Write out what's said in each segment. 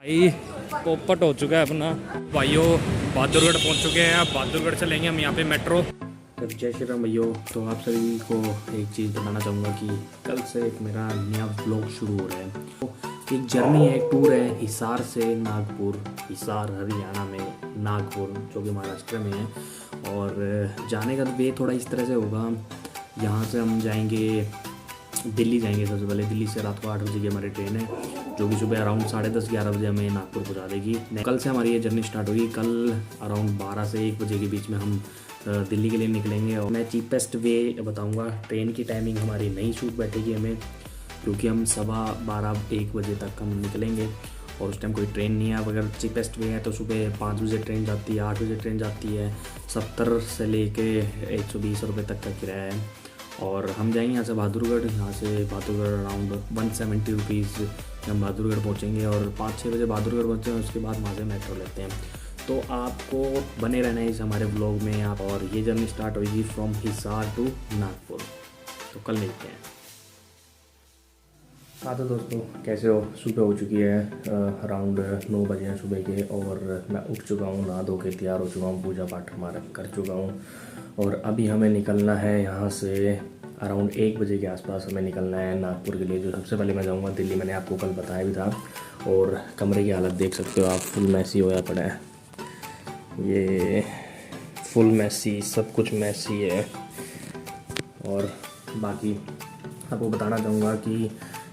भाई पोपट हो चुका है अपना। भाइयों बहादुरगढ़ पहुंच चुके हैं। अब बहादुरगढ़ चलेंगे हम यहाँ पे मेट्रो। तब जय श्री राम भैया। तो आप सभी को एक चीज़ बताना चाहूँगा कि कल से एक मेरा नया ब्लॉग शुरू हो रहा है। तो एक जर्नी है, एक टूर है हिसार से नागपुर। हिसार हरियाणा में, नागपुर जो कि महाराष्ट्र में है। और जाने का वे थोड़ा इस तरह से होगा। यहाँ से हम जाएंगे दिल्ली जाएंगे। सबसे पहले दिल्ली से रात को 8 बजे की हमारी ट्रेन है, जो कि सुबह अराउंड 10:30-11 बजे हमें नागपुर पहुँचा देगी। कल से हमारी ये जर्नी स्टार्ट होगी। कल अराउंड 12 से 1 बजे के बीच में हम दिल्ली के लिए निकलेंगे। और मैं चीपेस्ट वे बताऊंगा। ट्रेन की टाइमिंग हमारी नहीं सूट बैठेगी हमें, क्योंकि हम 12:15-1 बजे तक हम निकलेंगे और उस टाइम कोई ट्रेन नहीं है। अब अगर चीपेस्ट वे है तो सुबह 5 बजे ट्रेन जाती है, 8 बजे ट्रेन जाती है। 70 से लेके 120 रुपये तक का किराया है। और हम जाएंगे यहाँ से बहादुरगढ़। यहाँ से बहादुरगढ़ अराउंड 170 रुपीज़ हम बहादुरगढ़ पहुँचेंगे और 5-6 बजे बहादुरगढ़ पहुँचते हैं। उसके बाद वहाँ से मेट्रो लेते हैं। तो आपको बने रहना है इस हमारे ब्लॉग में आप। और ये जर्नी स्टार्ट होगी फ्रॉम हिसार टू नागपुर। तो कल मिलते हैं। हाँ तो दोस्तों कैसे हो। सुबह हो चुकी है, अराउंड 9 बजे हैं सुबह के। और मैं उठ चुका हूँ, नहा धो के तैयार हो चुका हूँ, पूजा पाठ हमारा कर चुका हूँ। और अभी हमें निकलना है यहाँ से अराउंड 1 बजे के आसपास हमें निकलना है नागपुर के लिए। जो सबसे पहले मैं जाऊँगा दिल्ली, मैंने आपको कल बताया भी था। और कमरे की हालत देख सकते हो आप, फुल मैसी होया पड़ा है। ये फुल मैसी, सब कुछ मैसी है। और बाकी आपको बताना चाहूँगा कि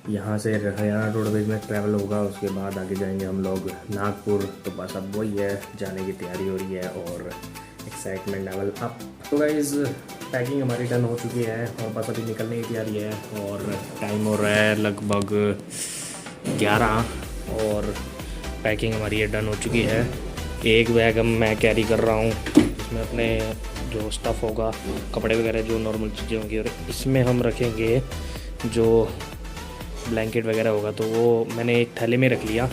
यहाँ से हरियाणा रोडवेज में ट्रैवल होगा, उसके बाद आगे जाएंगे हम लोग नागपुर। तो बस अब वही है, जाने की तैयारी हो रही है और एक्साइटमेंट लेवल अप। तो गाइस पैकिंग हमारी डन हो चुकी है और बस अभी निकलने की तैयारी है। और टाइम हो रहा है लगभग 11 और पैकिंग हमारी ये डन हो चुकी है। एक बैग हम मैं कैरी कर रहा हूँ, इसमें अपने जो स्टफ़ होगा, कपड़े वगैरह जो नॉर्मल चीज़ें होंगी। और इसमें हम रखेंगे जो ब्लैंकेट वगैरह होगा, तो वो मैंने एक थैले में रख लिया।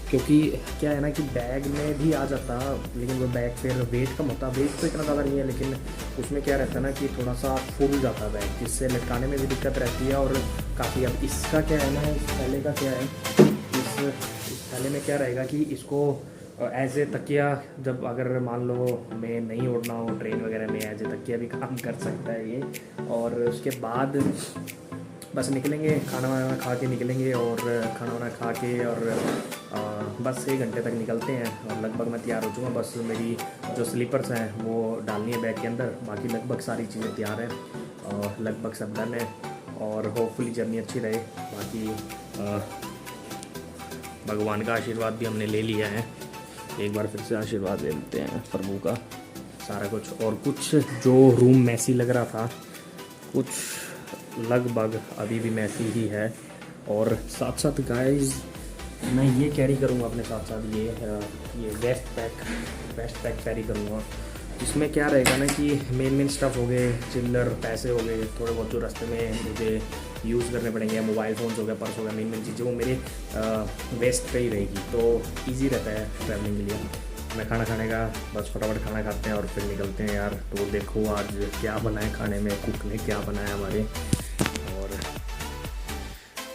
क्योंकि क्या है ना कि बैग में भी आ जाता, लेकिन वो बैग फिर वेट कम होता। वेट तो इतना ज़्यादा नहीं है, लेकिन उसमें क्या रहता है ना कि थोड़ा सा फूल जाता है बैग, जिससे लटकाने में भी दिक्कत रहती है। और काफ़ी अब इसका क्या है ना, इस थैले का क्या है, इस थैले में क्या रहेगा कि इसको एज ए तकिया, जब अगर मान लो मैं नहीं उड़ना हो ट्रेन वगैरह में, एज ए तकिया भी काम कर सकता है ये। और उसके बाद बस निकलेंगे, खाना वाना खा के निकलेंगे। और खाना वाना खा के और बस 1 घंटे तक निकलते हैं। और लगभग मैं तैयार हो चुका हूँ। बस मेरी जो स्लीपर्स हैं वो डालनी है बैग के अंदर। बाकी लगभग सारी चीज़ें तैयार हैं और लगभग सब डन है। और होपफुली जर्नी अच्छी रहे। बाकी भगवान का आशीर्वाद भी हमने ले लिया है। एक बार फिर से आशीर्वाद ले लेते हैं प्रभु का। सारा कुछ और कुछ जो रूम मैसी लग रहा था, कुछ लगभग अभी भी मैसी ही है। और साथ साथ गाइस मैं ये कैरी करूँगा अपने साथ साथ ये वेस्ट पैक कैरी करूँगा। इसमें क्या रहेगा ना कि मेन स्टफ़ हो गए, चिल्लर, पैसे हो गए, थोड़े बहुत जो रास्ते में मुझे यूज़ करने पड़ेंगे, मोबाइल फ़ोन्स हो गया, पर्स हो गया, मेन चीज़ें वो मेरे वेस्ट पे ही रहेगी। तो ईजी रहता है ट्रैवलिंग के लिए। मैं खाना खाने का बस फटाफट खाना खाते हैं और फिर निकलते हैं यार। तो देखो आज क्या बना है खाने में, कुक ने क्या बनाया हमारे। और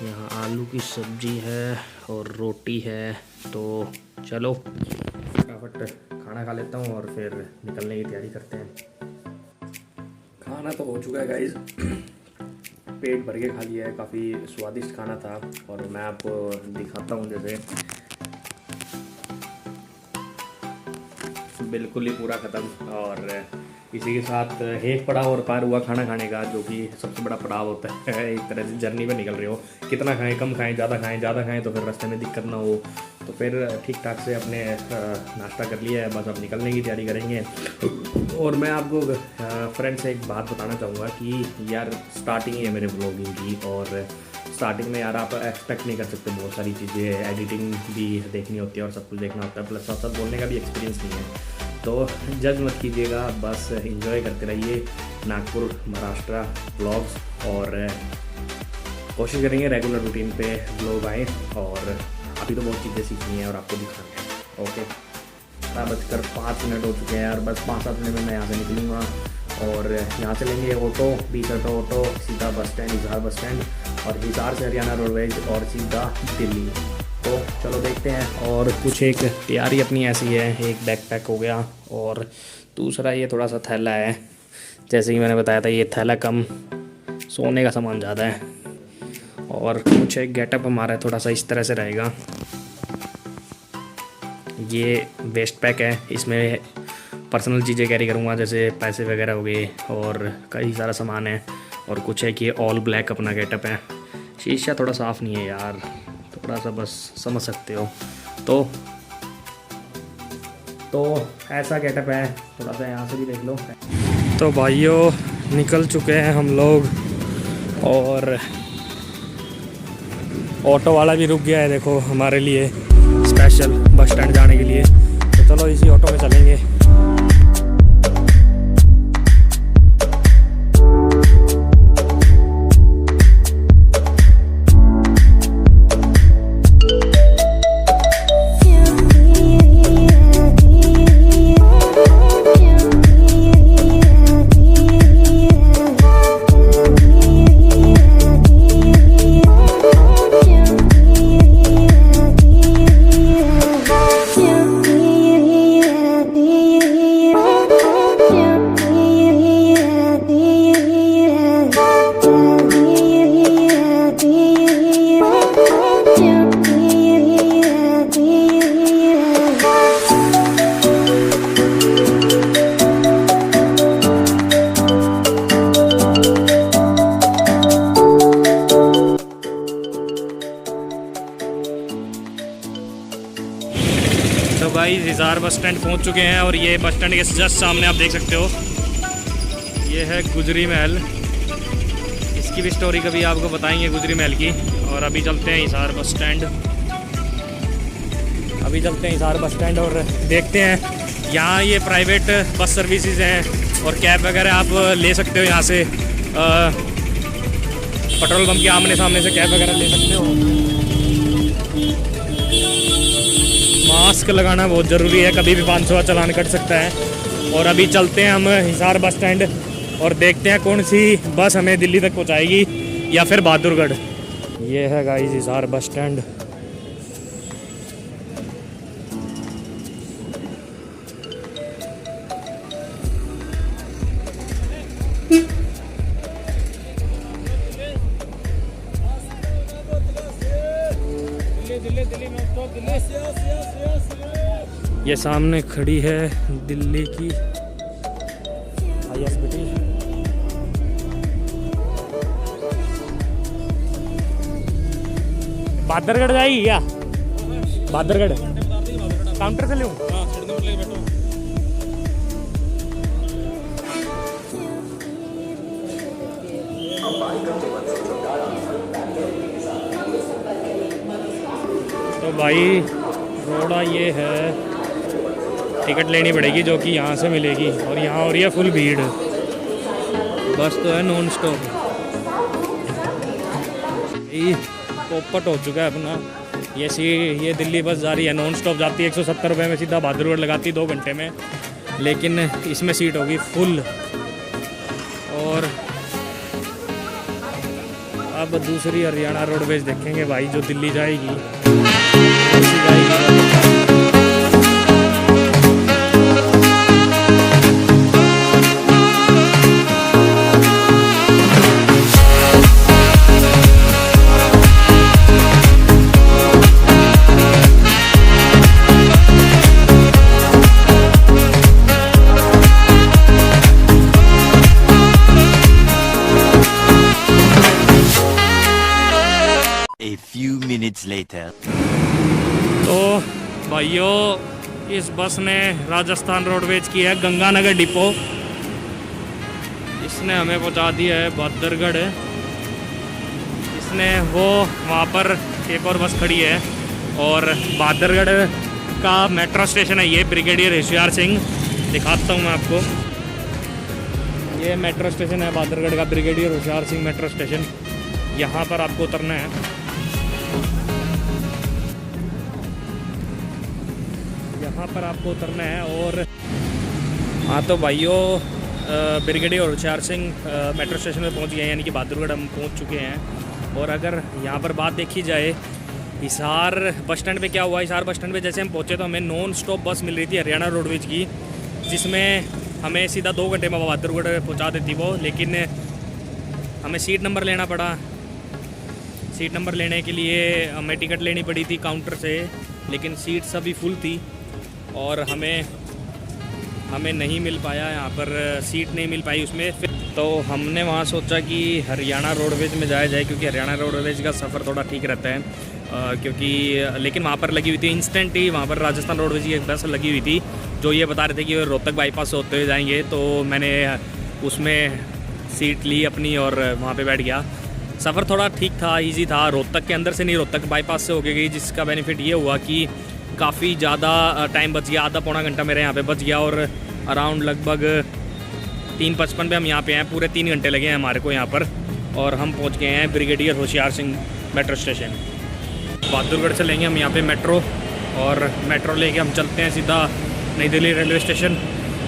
यहाँ आलू की सब्जी है और रोटी है। तो चलो फटाफट खाना खा लेता हूँ और फिर निकलने की तैयारी करते हैं। खाना तो हो चुका है गाइस, पेट भर के खा लिया है। काफ़ी स्वादिष्ट खाना था और मैं आपको दिखाता हूँ। जैसे बिल्कुल ही पूरा ख़त्म। और इसी के साथ एक पड़ाव और पार हुआ खाना खाने का, जो कि सबसे बड़ा पड़ाव होता है। एक तरह से जर्नी पे निकल रहे हो, कितना खाएं, कम खाएं, ज़्यादा खाएं तो फिर रास्ते में दिक्कत ना हो। तो फिर ठीक ठाक से अपने नाश्ता कर लिया है, बस अब निकलने की तैयारी करेंगे। और मैं आपको फ्रेंड से एक बात बताना चाहूँगा कि यार स्टार्टिंग ही है मेरे व्लॉगिंग की। और स्टार्टिंग में यार आप एक्सपेक्ट नहीं कर सकते, बहुत सारी चीज़ें, एडिटिंग भी देखनी होती है और सब कुछ देखना होता है, प्लस साथ साथ बोलने का भी एक्सपीरियंस नहीं है। तो जज मत कीजिएगा, बस एंजॉय करते रहिए नागपुर महाराष्ट्र व्लॉग्स। और कोशिश करेंगे रेगुलर रूटीन पे व्लॉग आए। और अभी तो बहुत चीज़ें सीखनी है और आपको दिखानी है। ओके 12:05 हो चुके हैं यार। बस 5-7 मिनट में मैं यहाँ से निकलूँगा और यहाँ से लेंगे ऑटो, 20 ऑटो सीधा bus stand, Hisar bus stand. और हिसार से हरियाणा रोडवेज और सीधा दिल्ली। तो चलो देखते हैं। और कुछ एक तैयारी अपनी ऐसी है, एक बैकपैक हो गया और दूसरा ये थोड़ा सा थैला है। जैसे कि मैंने बताया था ये थैला कम, सोने का सामान ज़्यादा है। और कुछ एक गेटअप हमारा थोड़ा सा इस तरह से रहेगा। ये वेस्ट पैक है, इसमें पर्सनल चीज़ें कैरी करूँगा जैसे पैसे वगैरह हो गए और कई सारा सामान है। और कुछ है कि ऑल ब्लैक अपना गेटअप है। शीशा थोड़ा साफ़ नहीं है यार, थोड़ा सा बस समझ सकते हो। तो ऐसा गेटअप है, थोड़ा सा यहाँ से भी देख लो। तो भाइयों निकल चुके हैं हम लोग और ऑटो वाला भी रुक गया है देखो हमारे लिए स्पेशल बस स्टैंड जाने के लिए। तो चलो इसी ऑटो में चलेंगे। तो भाई हिसार बस स्टैंड पहुंच चुके हैं और ये बस स्टैंड के जस्ट सामने आप देख सकते हो ये है गुजरी महल। इसकी भी स्टोरी कभी आपको बताएंगे गुजरी महल की। और अभी चलते हैं हिसार बस स्टैंड, और देखते हैं। यहाँ ये प्राइवेट बस सर्विसेज हैं और कैब वगैरह आप ले सकते हो यहाँ से। पेट्रोल पंप के आमने सामने से कैब वगैरह ले सकते हो। मास्क लगाना बहुत ज़रूरी है, कभी भी 500 का चालान कट सकता है। और अभी चलते हैं हम हिसार बस स्टैंड और देखते हैं कौन सी बस हमें दिल्ली तक पहुंचाएगी या फिर बहादुरगढ़। ये है गाइस हिसार बस स्टैंड। ये सामने खड़ी है दिल्ली की ISBT। बहादुरगढ़ जाएगी क्या? बहादुरगढ़ काउंटर से लूँ? तो भाई रोड़ा ये है, टिकट लेनी पड़ेगी जो कि यहाँ से मिलेगी। और यहाँ हो रही है फुल भीड़, बस तो है नॉन स्टॉप। पोपट हो चुका है अपना। ये दिल्ली बस जा रही है, नॉन स्टॉप जाती है 170 रुपये में, सीधा बहादुरगढ़ लगाती 2 घंटे में। लेकिन इसमें सीट होगी फुल। और अब दूसरी हरियाणा रोडवेज देखेंगे भाई जो दिल्ली जाएगी। A few minutes later. तो भाइयों इस बस ने राजस्थान रोडवेज की है गंगानगर डिपो। इसने हमें पहुंचा दिया है बहादुरगढ़। इसने वो वहाँ पर एक और बस खड़ी है। और बहादुरगढ़ का मेट्रो स्टेशन है ये, ब्रिगेडियर होशियार सिंह। दिखाता हूँ मैं आपको, ये मेट्रो स्टेशन है बहादुरगढ़ का, brigadier Hoshiyar Singh metro station. यहाँ पर आपको उतरना है। यहाँ पर आपको उतरना है। और हाँ तो भाइयों brigadier Hoshiyar Singh metro station में पहुँच गए हैं, यानी कि बहादुरगढ़ हम पहुँच चुके हैं। और अगर यहाँ पर बात देखी जाए, हिसार बस स्टैंड पे क्या हुआ, हिसार बस स्टैंड पे जैसे हम पहुँचे तो हमें नॉन स्टॉप बस मिल रही थी हरियाणा रोडवेज की, जिसमें हमें सीधा 2 घंटे में बहादुरगढ़ पहुँचा देती वो, लेकिन हमें सीट नंबर लेना पड़ा। सीट नंबर लेने के लिए हमें टिकट लेनी पड़ी थी काउंटर से, लेकिन सीट सभी फुल थी और हमें नहीं मिल पाया, यहाँ पर सीट नहीं मिल पाई उसमें। फिर तो हमने वहाँ सोचा कि हरियाणा रोडवेज में जाया जाए, क्योंकि हरियाणा रोडवेज का सफ़र थोड़ा ठीक रहता है। क्योंकि लेकिन वहाँ पर लगी हुई थी इंस्टेंट ही, वहाँ पर राजस्थान रोडवेज की एक बस लगी हुई थी जो ये बता रहे थे कि रोहतक बाईपास से होते हुए जाएंगे। तो मैंने उसमें सीट ली अपनी और वहाँ पे बैठ गया। सफ़र थोड़ा ठीक था, इजी था। रोहतक के अंदर से नहीं, रोहतक बाईपास से होके गई, जिसका बेनिफिट ये हुआ कि काफ़ी ज़्यादा टाइम बच गया, आधा पौना घंटा मेरे यहाँ पे बच गया। और अराउंड लगभग 3:55 पे हम यहाँ पे हैं, पूरे 3 घंटे लगे हैं हमारे को यहाँ पर। और हम पहुँच गए हैं brigadier Hoshiyar Singh metro station. Bahadurgarh से लेंगे हम यहाँ पे मेट्रो, और मेट्रो लेके हम चलते हैं सीधा नई दिल्ली रेलवे स्टेशन।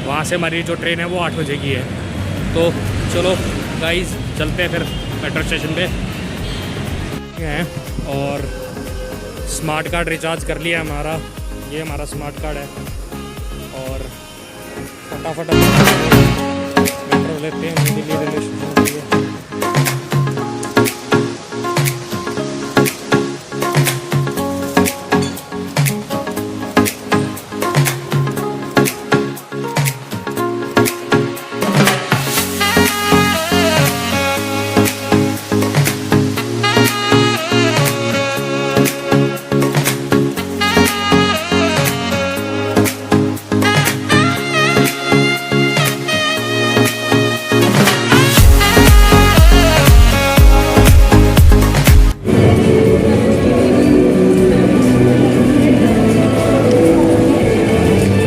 वहाँ से हमारी जो ट्रेन है वो 8 बजे की है। तो चलो गाइस चलते हैं फिर मेट्रो स्टेशन पे हैं। और स्मार्ट कार्ड रिचार्ज कर लिया हमारा, ये हमारा स्मार्ट कार्ड है। और फटाफट मेट्रो लेते हैं दिल्ली रेलवे स्टेशन के लिए।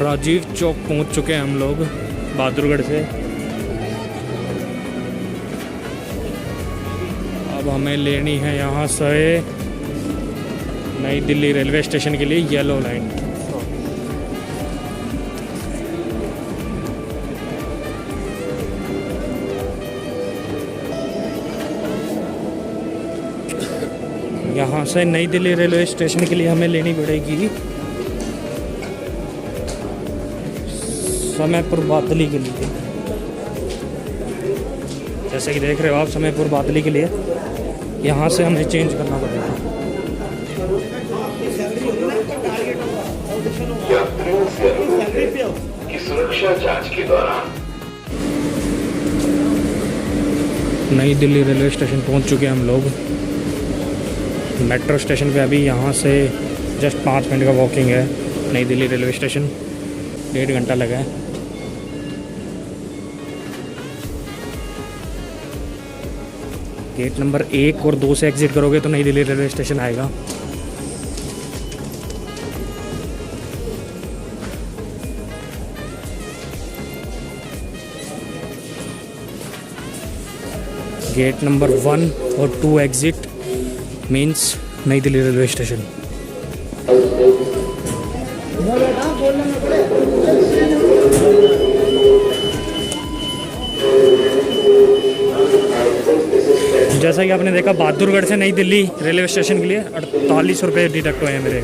राजीव चौक पहुंच चुके हैं हम लोग बहादुरगढ़ से। अब हमें लेनी है यहाँ से नई दिल्ली रेलवे स्टेशन के लिए येलो लाइन। यहाँ से नई दिल्ली रेलवे स्टेशन के लिए हमें लेनी पड़ेगी समयपुर बादली के लिए। जैसे कि देख रहे हो आप, समयपुर बादली के लिए यहाँ से हमें चेंज करना पड़ेगा। सुरक्षा जांच के दौरान नई दिल्ली रेलवे स्टेशन पहुँच चुके हैं हम लोग। मेट्रो स्टेशन पे अभी यहाँ से जस्ट 5 मिनट का वॉकिंग है नई दिल्ली रेलवे स्टेशन। 1.5 घंटा लगा है। गेट नंबर 1 और 2 से एग्जिट करोगे तो नई दिल्ली रेलवे स्टेशन आएगा। गेट नंबर 1 और 2 एग्जिट मीन्स नई दिल्ली रेलवे स्टेशन। जैसा कि आपने देखा, बहादुरगढ़ से नई दिल्ली रेलवे स्टेशन के लिए 48 रुपये डिडक्ट हुए हैं मेरे।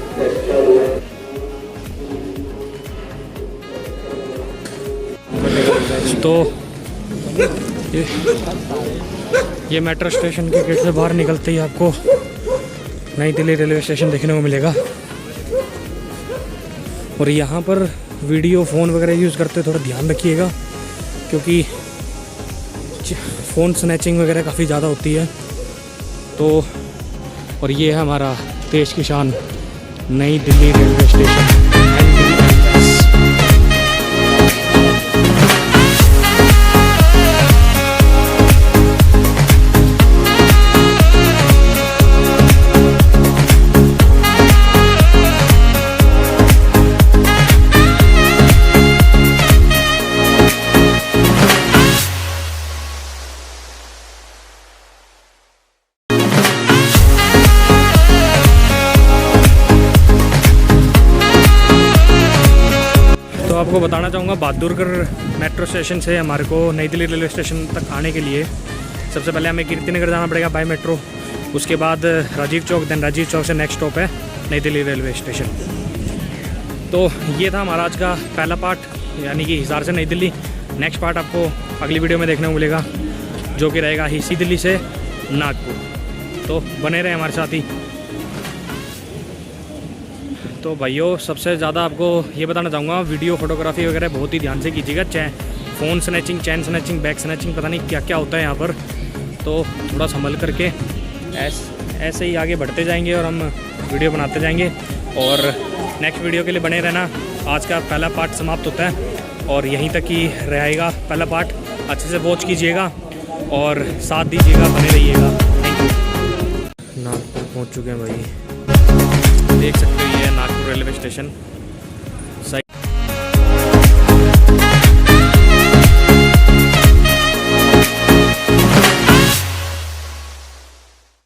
तो ये मेट्रो स्टेशन के गेट से बाहर निकलते ही आपको नई दिल्ली रेलवे स्टेशन देखने को मिलेगा। और यहाँ पर वीडियो फ़ोन वगैरह यूज़ करते थोड़ा ध्यान रखिएगा, क्योंकि फ़ोन स्नैचिंग वगैरह काफ़ी ज़्यादा होती है। तो और ये है हमारा देश की शान नई दिल्ली रेलवे स्टेशन। तो आपको बताना चाहूँगा, बहादुरगढ़ मेट्रो स्टेशन से हमारे को नई दिल्ली रेलवे स्टेशन तक आने के लिए सबसे पहले हमें कीर्ति नगर जाना पड़ेगा बाय मेट्रो। उसके बाद राजीव चौक, देन राजीव चौक से नेक्स्ट स्टॉप है नई दिल्ली रेलवे स्टेशन। तो ये था हमारा आज का पहला पार्ट, यानी कि हिसार से नई दिल्ली। नेक्स्ट पार्ट आपको अगली वीडियो में देखने को मिलेगा, जो कि रहेगा इसी दिल्ली से नागपुर। तो बने रहे हमारे साथ ही। तो भाइयों, सबसे ज़्यादा आपको ये बताना चाहूँगा, वीडियो फोटोग्राफी वगैरह बहुत ही ध्यान से कीजिएगा। Phone snatching, chain snatching, back snatching, पता नहीं क्या क्या होता है यहाँ पर, तो थोड़ा संभल करके ऐसे ही आगे बढ़ते जाएंगे और हम वीडियो बनाते जाएंगे। और नेक्स्ट वीडियो के लिए बने रहना। आज का पहला पार्ट समाप्त होता है और यहीं तक ही रहेगा पहला पार्ट। अच्छे से वॉच कीजिएगा और साथ दीजिएगा, बने रहिएगा। Thank you. नागपुर पहुँच चुके हैं भाई, देख सकते हो ये है नागपुर रेलवे स्टेशन।